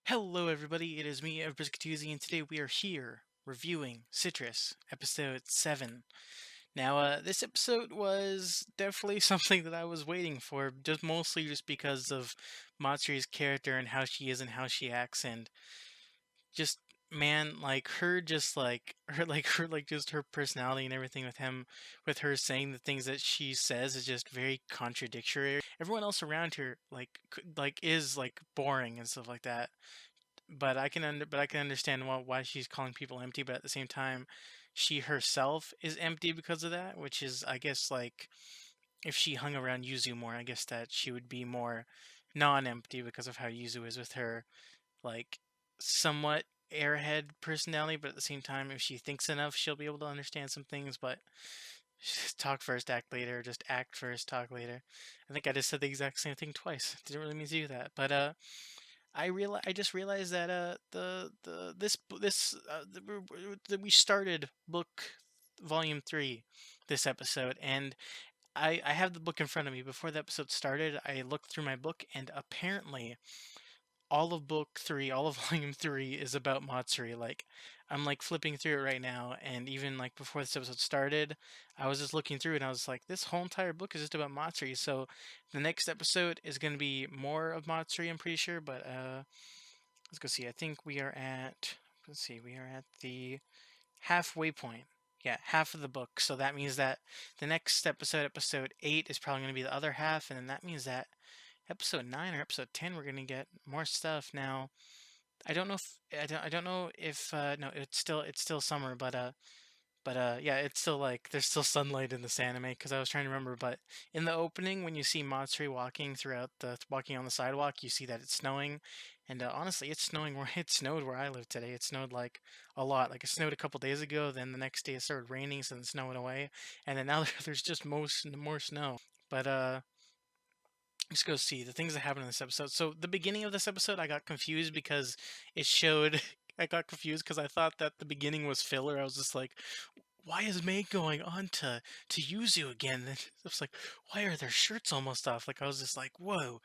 Hello, everybody. It is me, Everbriscatuzi, and today we are here reviewing Citrus, episode 7. Now, this episode was definitely something that I was waiting for, just mostly just because of Matsuri's character and how she is and how she acts, and just man, like her, just like her, just her personality and everything with him, with her saying the things that she says is just very contradictory. Everyone else around her, is like boring and stuff like that, but I can understand why she's calling people empty, but at the same time, she herself is empty because of that, which is, I guess, like if she hung around Yuzu more, I guess that she would be more non-empty because of how Yuzu is with her, like somewhat airhead personality, but at the same time, if she thinks enough, she'll be able to understand some things, but talk first, act later, just act first, talk later. I think I just said the exact same thing twice. Didn't really mean to do that, but I just realized that the this b- this that we started book volume 3 this episode, and I have the book in front of me. Before the episode started, I looked through my book, and apparently all of book 3, all of volume 3 is about Matsuri. Like, I'm like flipping through it right now, and even like before this episode started, I was just looking through and I was like, this whole entire book is just about Matsuri. So the next episode is going to be more of Matsuri, I'm pretty sure, but let's go see. I think we are at, let's see, we are at the halfway point. Yeah, half of the book. So that means that the next episode, episode 8, is probably going to be the other half, and then that means that episode 9 or episode 10 we're going to get more stuff. Now, I don't know if no, it's still summer, but yeah, it's still like there's still sunlight in this anime because I was trying to remember. But in the opening, when you see Matsuri walking on the sidewalk, you see that it's snowing, and honestly, it's snowing where it snowed where I live today. It snowed like a lot. Like it snowed a couple days ago. Then the next day it started raining, so then the snow went away, and then now there's just more snow. But let's go see the things that happen in this episode. So the beginning of this episode, I got confused because it showed. I got confused because I thought that the beginning was filler. I was just like, why is May going on to Yuzu again? And I was like, why are their shirts almost off? Like I was just like, whoa,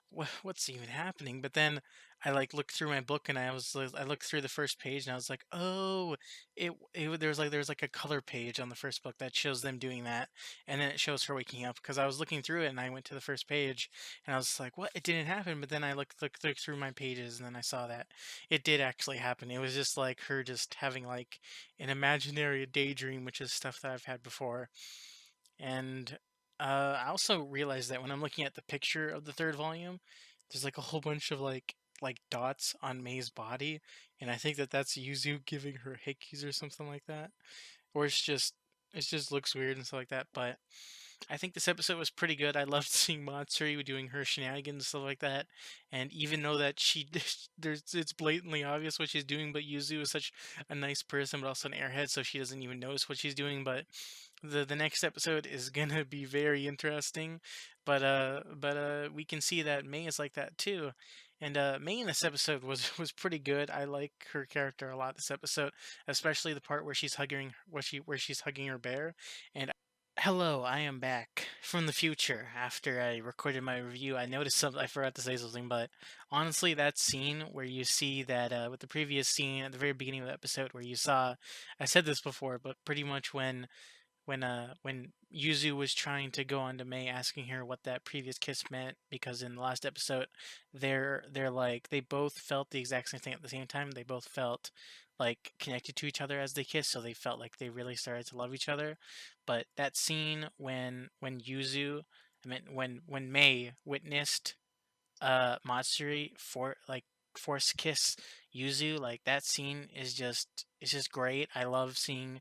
what's even happening? But then I like looked through my book and I looked through the first page and I was like, oh, there's like a color page on the first book that shows them doing that, and then it shows her waking up because I was looking through it and I went to the first page and I was like, what? It didn't happen. But then I looked through my pages and then I saw that it did actually happen. It was just like her just having like an imaginary daydream, which is stuff that I've had before. And I also realized that when I'm looking at the picture of the third volume, there's like a whole bunch of like dots on May's body, and I think that that's Yuzu giving her hickeys or something like that, or it just looks weird and stuff like that. But I think this episode was pretty good. I loved seeing Matsuri doing her shenanigans and stuff like that. And even though that it's blatantly obvious what she's doing, but Yuzu is such a nice person, but also an airhead, so she doesn't even notice what she's doing. But the next episode is gonna be very interesting. But we can see that May is like that too. And May in this episode was pretty good. I like her character a lot this episode, especially the part where she's hugging her bear. And hello, I am back from the future after I recorded my review. I noticed something, I forgot to say something, but honestly, that scene where you see that, with the previous scene at the very beginning of the episode where you saw, I said this before, but pretty much when Yuzu was trying to go on to Mei asking her what that previous kiss meant, because in the last episode they're like they both felt the exact same thing at the same time. They both felt like connected to each other as they kissed, so they felt like they really started to love each other. But that scene when Yuzu I mean when Mei witnessed Matsuri force kiss Yuzu, like that scene is just it's just great. I love seeing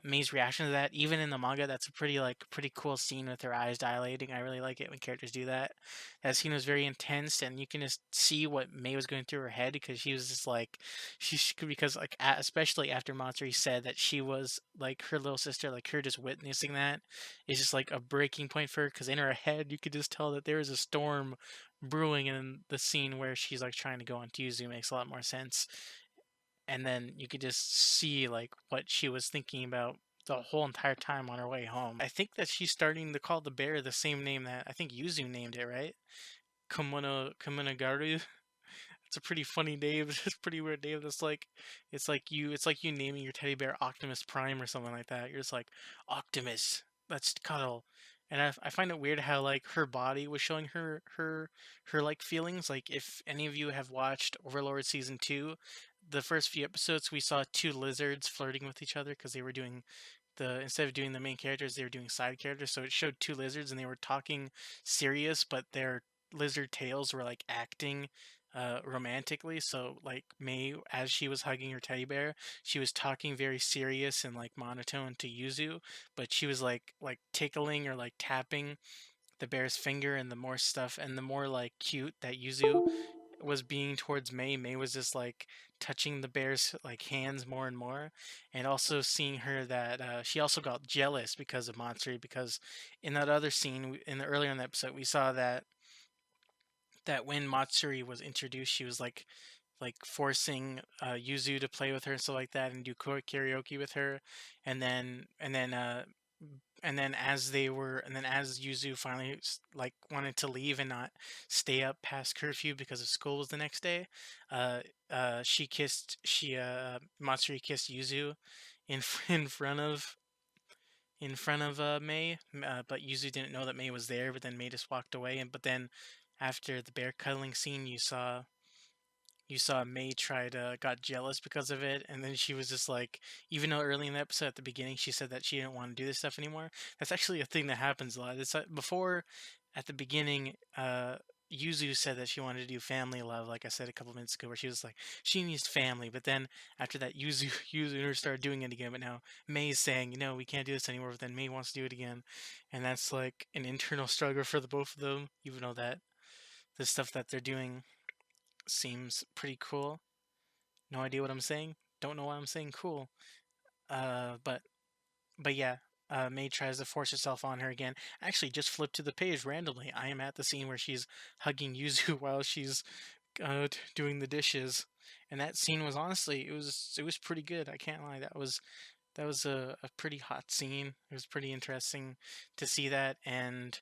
Mei's reaction to that. Even in the manga, that's a pretty cool scene with her eyes dilating. I really like it when characters do that. That scene was very intense, and you can just see what Mei was going through her head because she was just like because like especially after Matsuri said that she was like her little sister, like her just witnessing that is just like a breaking point for her because in her head you could just tell that there is a storm brewing, and the scene where she's like trying to go on Yuzu makes a lot more sense. And then you could just see like what she was thinking about the whole entire time on her way home. I think that she's starting to call the bear the same name that I think Yuzu named it, right? Komonagaru. It's a pretty funny name. It's a pretty weird name. It's like you naming your teddy bear Optimus Prime or something like that. You're just like Optimus. Let's cuddle. And I find it weird how like her body was showing her like feelings. Like if any of you have watched Overlord season 2, the first few episodes we saw two lizards flirting with each other because they were doing the instead of doing the main characters, they were doing side characters. So it showed two lizards and they were talking serious, but their lizard tails were like acting romantically. So like May, as she was hugging her teddy bear, she was talking very serious and like monotone to Yuzu, but she was like tickling or like tapping the bear's finger, and the more stuff and the more like cute that Yuzu was being towards May, May was just like touching the bear's like hands more and more, and also seeing her that she also got jealous because of Matsuri, because in that other scene in the earlier in the episode we saw that when Matsuri was introduced, she was like forcing Yuzu to play with her and stuff like that, and do karaoke with her, and then and then and then as they were and then as Yuzu finally like wanted to leave and not stay up past curfew because of school was the next day, uh, she Matsuri kissed Yuzu in front of May, but Yuzu didn't know that May was there. But then May just walked away, and but then after the bear cuddling scene, you saw May try to got jealous because of it, and then she was just like, even though early in the episode at the beginning she said that she didn't want to do this stuff anymore. That's actually a thing that happens a lot. It's before at the beginning, Yuzu said that she wanted to do family love, like I said a couple minutes ago, where she was like she needs family, but then after that Yuzu and her started doing it again. But now May's saying, we can't do this anymore. But then May wants to do it again, and that's like an internal struggle for the both of them, even though that the stuff that they're doing seems pretty cool. No idea what I'm saying. Don't know why I'm saying cool. Uh, but but yeah. May tries to force herself on her again. Actually, just flip to the page randomly. I am at the scene where she's hugging Yuzu while she's doing the dishes, and that scene was honestly it was pretty good. I can't lie. That was a pretty hot scene. It was pretty interesting to see that, and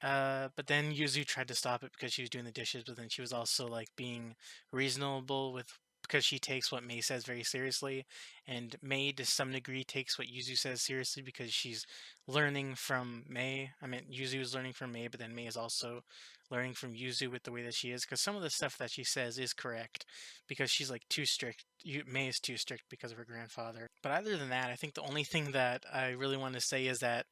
but then Yuzu tried to stop it because she was doing the dishes, but then she was also like being reasonable with because she takes what May says very seriously, and May to some degree takes what Yuzu says seriously because she's learning from May. I mean, Yuzu is learning from May, but then May is also learning from Yuzu with the way that she is, because some of the stuff that she says is correct because she's like too strict. May is too strict because of her grandfather. But other than that, I think the only thing that I really want to say is that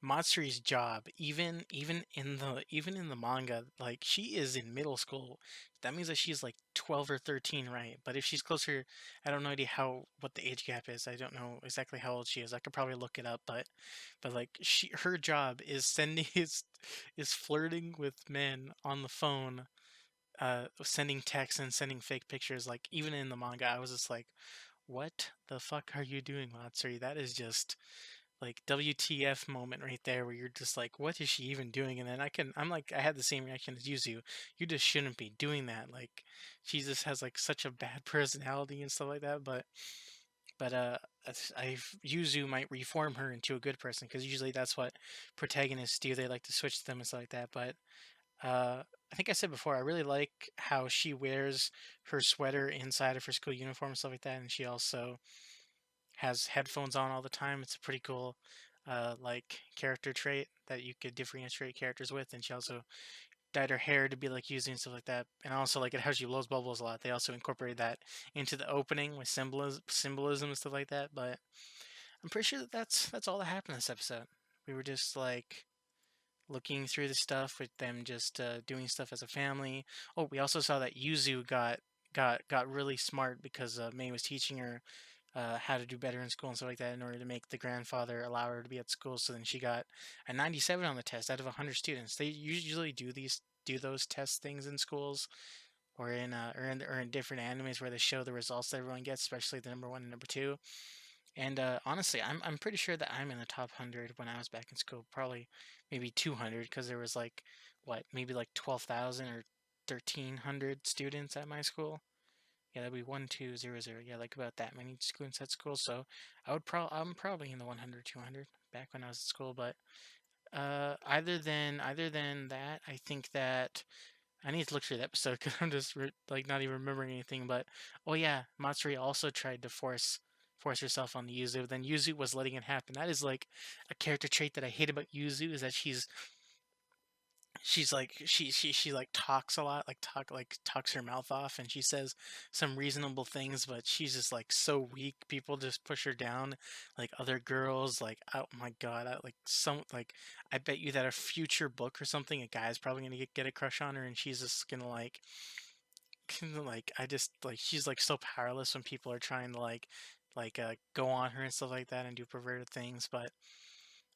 Matsuri's job, even in the manga, like she is in middle school. That means that she's like 12 or 13, right? But if she's closer, I don't know idea how what the age gap is. I don't know exactly how old she is. I could probably look it up, but like her job is sending is flirting with men on the phone, sending texts and sending fake pictures. Like even in the manga, I was just like, what the fuck are you doing, Matsuri? That is just like WTF moment right there where you're just like, what is she even doing? And then I'm like, I had the same reaction as Yuzu. You just shouldn't be doing that. Like, she just has like such a bad personality and stuff like that. But Yuzu might reform her into a good person because usually that's what protagonists do. They like to switch them and stuff like that. But I think I said before, I really like how she wears her sweater inside of her school uniform and stuff like that, and she also has headphones on all the time. It's a pretty cool like character trait that you could differentiate characters with. And she also dyed her hair to be like using stuff like that. And also like it how she blows bubbles a lot. They also incorporated that into the opening with symbolism and stuff like that. But I'm pretty sure that that's all that happened in this episode. We were just like looking through the stuff with them just doing stuff as a family. Oh, we also saw that Yuzu got really smart because May was teaching her how to do better in school and stuff like that in order to make the grandfather allow her to be at school. So then she got a 97 on the test out of 100 students. They usually do those test things in schools or in different animes where they show the results that everyone gets, especially the number one and number two. And honestly, I'm pretty sure that I'm in the top 100 when I was back in school, probably maybe 200 because there was like what maybe like 12,000 or 1,300 students at my school. Yeah, that'd be 1200. Yeah, like about that many students at school. So I'm probably in the 100, 200 back when I was at school. But either than that, I think that I need to look through the episode because I'm just like not even remembering anything. But oh yeah, Matsuri also tried to force herself on the Yuzu. But then Yuzu was letting it happen. That is like a character trait that I hate about Yuzu is that she's like she like talks a lot, like talks her mouth off, and she says some reasonable things, but she's just like so weak. People just push her down, like other girls. Like oh my god, I bet you that a future book or something, a guy's probably gonna get a crush on her, and she's just gonna like. Like I just like she's like so powerless when people are trying to go on her and stuff like that and do perverted things. But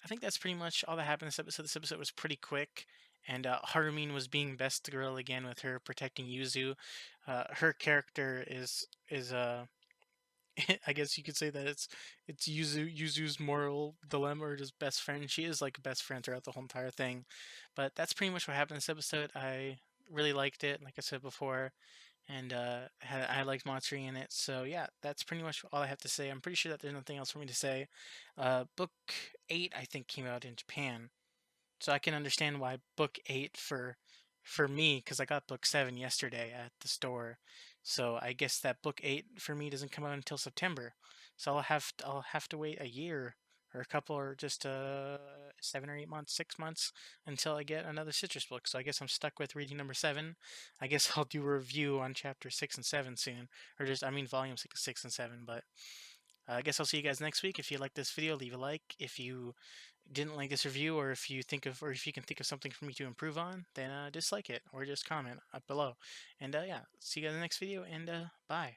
I think that's pretty much all that happened this episode. This episode was pretty quick, and Harumin was being best girl again with her protecting Yuzu. Her character is I guess you could say that it's Yuzu's moral dilemma or just best friend. She is like a best friend throughout the whole entire thing. But that's pretty much what happened this episode. I really liked it, like I said before, and I liked Matsuri in it. So yeah, that's pretty much all I have to say. I'm pretty sure that there's nothing else for me to say. Book 8, I think, came out in Japan, so I can understand why book 8 for me, because I got book 7 yesterday at the store. So I guess that book 8 for me doesn't come out until September. So I'll have to wait a year or a couple or just 7 or 8 months, 6 months until I get another citrus book. So I guess I'm stuck with reading number 7. I guess I'll do a review on chapter 6 and 7 soon, or just I mean volume 6 and 7. But I guess I'll see you guys next week. If you like this video, leave a like. If you didn't like this review, or if you can think of something for me to improve on, then dislike it or just comment up below. And yeah, see you guys in the next video, and bye.